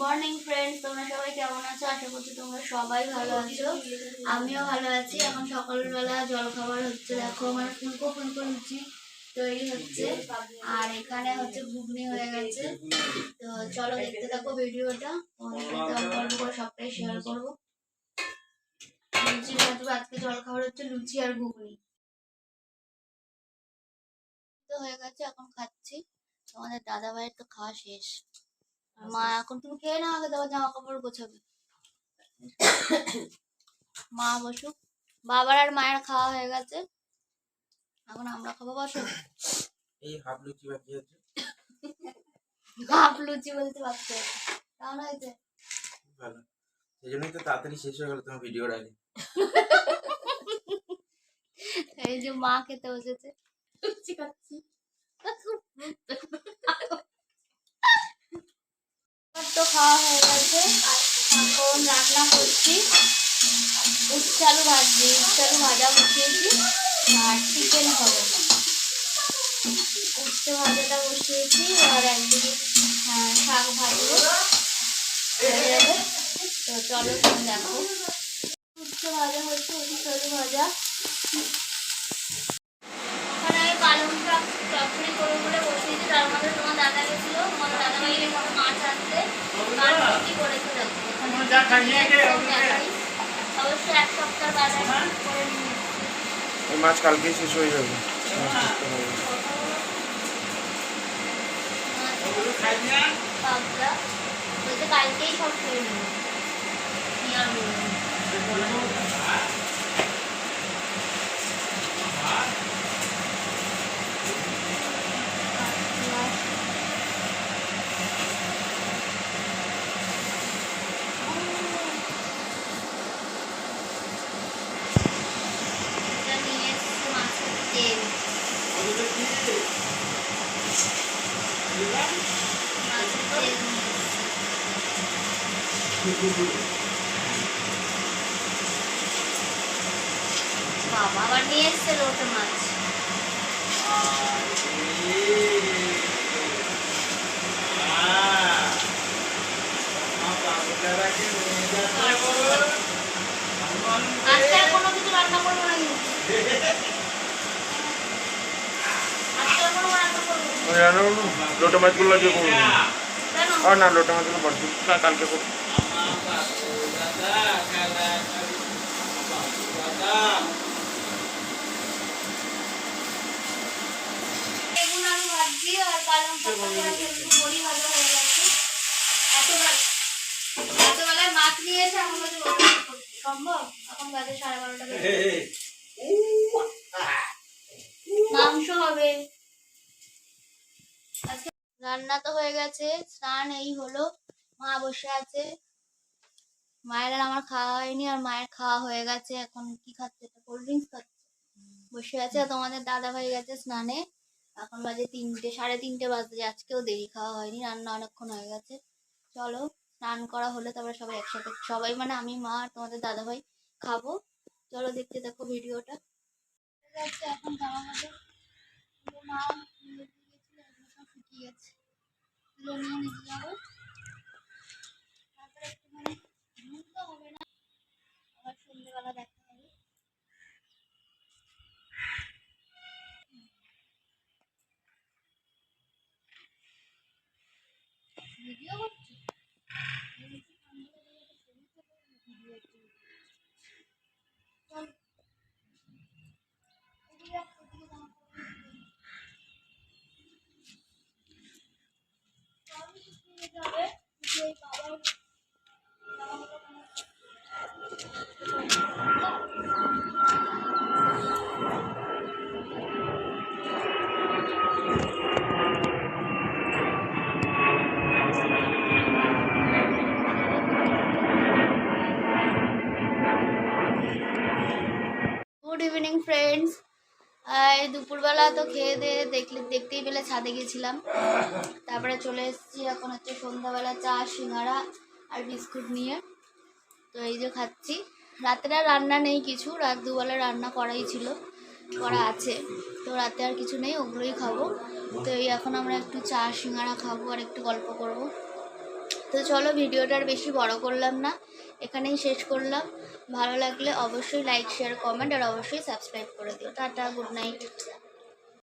Morning friends, তোমরা সবাই কেমন আছো? আশা করছি তোমরা সবাই ভালো আছো। আমিও ভালো আছি। এখন সকালবেলা জলখাবার হচ্ছে, দেখো আমার ফুলকো লুচি তৈরি হচ্ছে, আর এখানে হচ্ছে ঘুগনি হয়ে গেছে। তো চলো দেখতে থাকো ভিডিওটা, তোমাদের সাথে অল্প অল্প করে সবটাই শেয়ার করবো। লুচি ভাজবো, আজকে জলখাবার হচ্ছে লুচি আর ঘুগনি। তো হয়ে গেছে, এখন খাচ্ছি। তোমাদের দাদা ভাইয়ের তো খাওয়া শেষ। মা এখন তুমি খেয়ে নাও, আগে তোমার জামা কাপড় গোছাবে। মা বসুক, বাবার আর মায়ের খাওয়া হয়ে গেছে, এখন আমরা খাবো। বসো। এই হাফ লুচি বাকি আছে। হাফ লুচি বলতে বাচ্চা কেমন হয়েছে? ভালো, সেই জন্যই তো তাড়াতাড়ি শেষ হয়ে গেল তোমার ভিডিওর আগে। এই যে মা খেতে বসেছে, লুচি খাচ্ছি। তো খাওয়া হয়ে গেছে, এখন রান্না করছি। উচ্ছে আলু ভাজছি, উচ্ছে আলু ভাজা বসিয়েছি, আর চিকেন হবে। উচ্ছে ভাজাটা বসিয়েছি, আর একদিকে শাক ভাজবো, হয়ে যাবে। তো চলো তুমি দেখো, উচ্ছে ভাজা হচ্ছে, উচ্ছে আলু ভাজা। ওখানে আমি পালং শাক চচ্চড়ি করবো বলে বসিয়েছি, তার মধ্যে তোমার দাদা গেছিলো, তোমার দাদা ভাই এখন মাছ আনতে। মাছ বিক্রি করেছে, দেখো অবশ্যই এক সপ্তাহ বাদে করে নিয়ে এসেছি। এই মাছ কালকেই শেষ হয়ে যাবে। পাবদা বলতে কালকেই সব খেয়ে নেবো। নিয়ে এসছি মাছের তেল, মাছের তেল বাবা আবার নিয়ে এসছে লোটে মাছ। আজকে আর কোনো কিছু রান্না করবো না, কিন্তু আজকে আর কোনো রান্না করবো না। লোটা মাছগুলো দিয়ে করবো। কেন? আর না, লোটা মাছগুলো পরশু কালকে করবো। বেগুন আলু ভাজি আর পালং শাক বড়ি ভাজা হয়ে গেছে। এতবেলায় মাছ নিয়ে এসে এখন বলছে সম্ভব? এখন বাজে 12:30। মাংস হবে আজকে। রান্না তো হয়ে গেছে, স্নান এই হলো, মা বসে আছে। মায়ের আর আমার খাওয়া হয়নি, আর মায়ের খাওয়া হয়ে গেছে। এখন কি খাচ্ছে? কোল্ড ড্রিঙ্কস খাচ্ছে, বসে আছে। তোমাদের দাদা ভাই গেছে স্নানে, এখন বাজে 3টে, 3:30 বাজে। আজকেও দেরি, খাওয়া হয়নি, রান্না অনেকক্ষণ হয়ে গেছে। চলো স্নান করা হলে তারপরে সবাই একসাথে, সবাই মানে আমি, মা আর তোমাদের দাদা ভাই খাবো। চলো দেখতে দেখো ভিডিওটা। এখন জামা কাপড় মা সব শুকিয়ে গেছে, নিয়ে নিতে যাবো। তারপরে একটুখানি ঘুম তো হবে না, আবার সন্ধ্যেবেলা দেখা হবে। ভিডিও করছি, চল গুড ইভিনিং ফ্রেন্ডস। দুপুরবেলা তো খেয়ে দিয়ে দেখতেই পেলে ছাদে গেছিলাম, তারপরে চলে এসেছি। এখন হচ্ছে সন্ধ্যাবেলা চা সিঙ্গারা আর বিস্কুট নিয়ে। তো এই যে খাচ্ছি। রাতের আর রান্না নেই কিছু, রাত দুবেলা রান্না করাই ছিল, করা আছে, তো রাতে আর কিছু নেই, ওগুলোই খাবো। তো এই এখন আমরা একটু চা সিঙ্গারা খাবো আর একটু গল্প করব। তো তো চলো ভিডিওটা আর বেশি বড় করলাম না, এখানেই শেষ করলাম। ভালো লাগলে অবশ্যই লাইক শেয়ার কমেন্ট আর অবশ্যই সাবস্ক্রাইব করে দিও। Tata, good night.